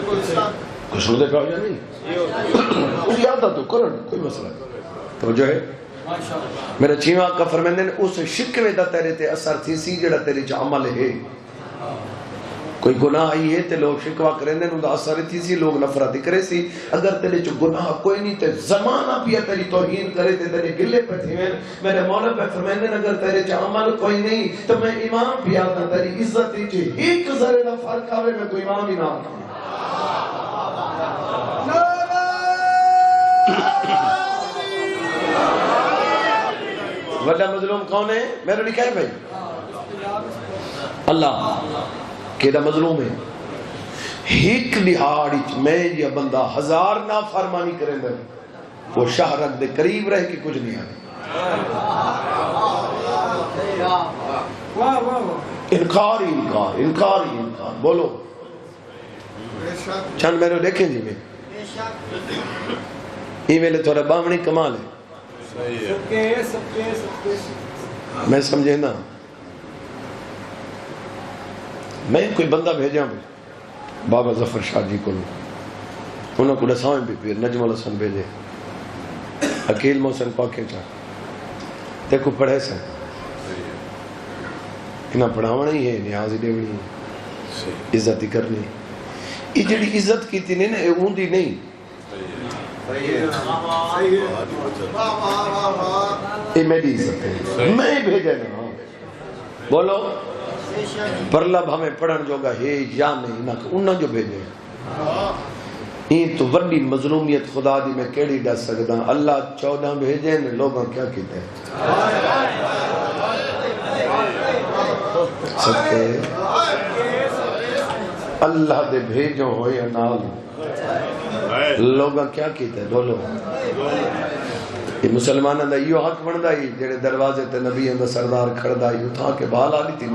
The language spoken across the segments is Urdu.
کچھ سن دے پاؤ یا نہیں اس یاد تو کرن کوئی مسئلہ توجہ ہے میرا چیمہ کا فرمیندے نے اس شکوے دا تیرے تے اثر تھی سی جڑا تیرے چا عمل ہے کوئی گناہ آئی ہے تے لوگ شکوہ کریں دے انہوں اثر تھی سی لوگ نفرت کرے سی اگر تیرے چا گناہ کوئی نہیں تے زمانہ پیا تیری توہین کرے تے تیرے گلے پہ تھی میرے مولا پہ فرمیندے اگر تیرے چا عمل کوئی نہیں تو میں امام پیا دا تیری عزت ہی چے ایک ذرے دا فرق آوے میں کوئی امام ہی نہ وڈا مظلوم کون ہے میرے لکھا ہے بھائی اللہ کیڑا مظلوم ہے ایک دہاڑ میں یہ بندہ 1000 نافرمانی کریں دے وہ شہرت دے قریب رہ کے کچھ نہیں آنے انکار بولو چند میرے دیکھیں جی میں ای میلے تھوڑا بامنی کمال ہے میں سمجھے نا میں کوئی بندہ بھیجا ہوں بابا ظفر شاہ جی کو انہوں کو دساؤں بھی پھر نجم الحسن بھیجے عقیل محسن پاکے چاہ دیکھو پڑھے سن انہاں پڑھاونا ہی ہے نیازی دیونی ہے عزت ہی کرنی یہ جڑی عزت کی تھی نہیں نا اون دی نہیں یہ میری عزت ہے میں بھیجے نا بولو پرلب ہمیں پڑھن جو گا ہے یا نہیں نہ انہاں جو بھیجے یہ تو وڈی مظلومیت خدا دی میں کیڑی ڈا سکتا اللہ 14 بھیجے نے لوگاں کیا کیتے ہیں صدقے اللہ دے بھیجو ہو یا نال لوگاں کیا کیتے ہیں بولو یہ مسلمانہ دا یہ حق بندہ ہی جڑے دروازے تے نبی اندر سردار کھڑدا ہی اٹھا کے بحال آلی تھی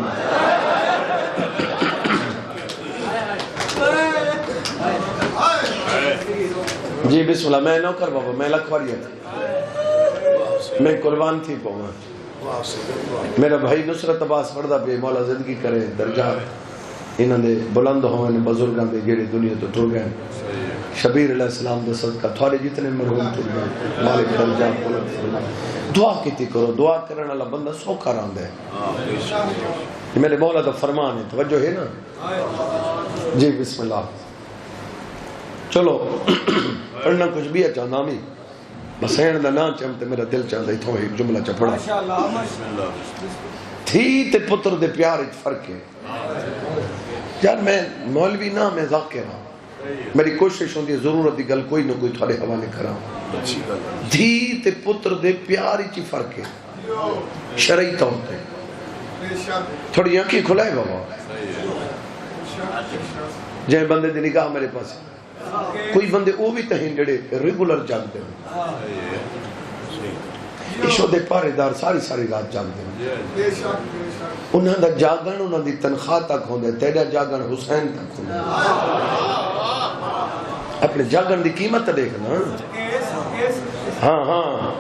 جی بسم اللہ میں نوکر بابا میں لکھواریت میں قربان تھی پہنگا میرا بھائی نصرت عباس پڑھدا پہ مولا زندگی کرے درجہ انہوں نے بلند ہوئے بزرگاں دے جڑے دنیا تو ٹر گئے شبیر علیہ السلام دے صدقہ تھوڑے جتنے مرحوم ٹر گئے مالک درجہ بلند دعا کیتی کرو دعا کرنے والا بندہ سوکھا راندہ ہے میرے مولا دا فرمان ہے توجہ ہے نا جی بسم اللہ چلو پڑھنا کچھ بھی اچھا نامی بس این دا نا چاہتے میرا دل چاہتا ہی تو ایک جملہ چا پڑھا تھی تے پتر دے پیار ایک فرق ہے یار میں مولوی نہ میں ذاکر ہوں میری کوشش ہوندی ہے ضرورت دی گل کوئی نہ کوئی تھوڑے حوالے کراں دھی تے پتر دے پیار ایک فرق ہے شرعی طور تے تھوڑی آنکھیں کھلائے بابا جائے بندے دی نگاہ میرے پاس کوئی بندے وہ بھی تہیں جڑے ریگولر جاگ دے ایشو دے پارے دار ساری رات جاگ دے انہاں دا جاگن انہاں دی تنخواہ تک ہوندے تیرا جاگن حسین تک ہوندے اپنے جاگن دی قیمت دیکھنا ہاں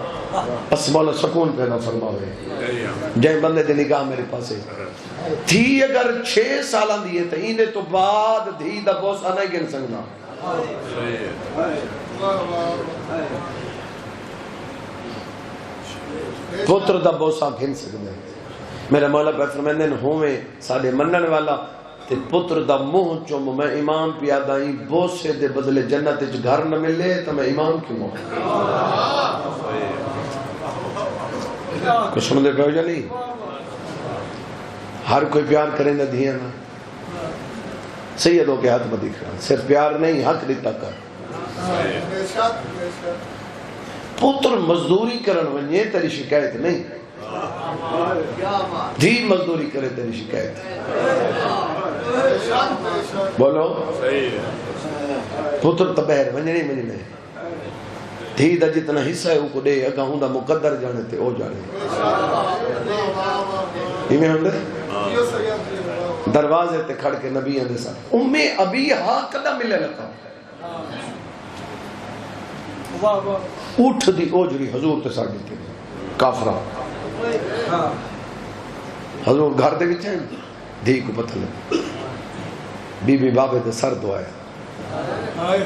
بس مولا سکون پیدا فرماوے جائیں بندے دے نگاہ میرے پاس ہے تھی اگر 6 سالان دیئے تو اینے تو بعد دھی دا بوسا نہیں گن سکنا پتر دا بوسا گھن سکنا میرے مولا پہ فرمیندے ہوئے ساڑھے منن والا تے پتر دا موہ چوم میں امام پیادا ہی بوسے دے بدلے جنت اچھ گھر نہ ملے تو میں امام کیوں ہوں کچھ سن دے پہو جا نہیں ہر کوئی پیار کریں نہ دیا نا سیدوں کے ہاتھ میں دکھ رہا صرف پیار نہیں حق دیتا کر پتر مزدوری کرن ونجے تیری شکایت نہیں دھی مزدوری کرے تیری شکایت بولو پتر تبہر ونجے نہیں منی میں دھی دا جتنا حصہ ہے وہ کو دے اگا ہوں دا مقدر جانے تے او جانے یہ میں ہم دے دروازے تے کھڑ کے نبی اندے ساتھ امی ابھی ہاں کدہ ملے لگا اٹھ دی اوجری حضور تے ساتھ دیتے کافرہ حضور گھر دے وچ ہیں دھی کو پتہ لگا بی بی بابے تے سر دعایا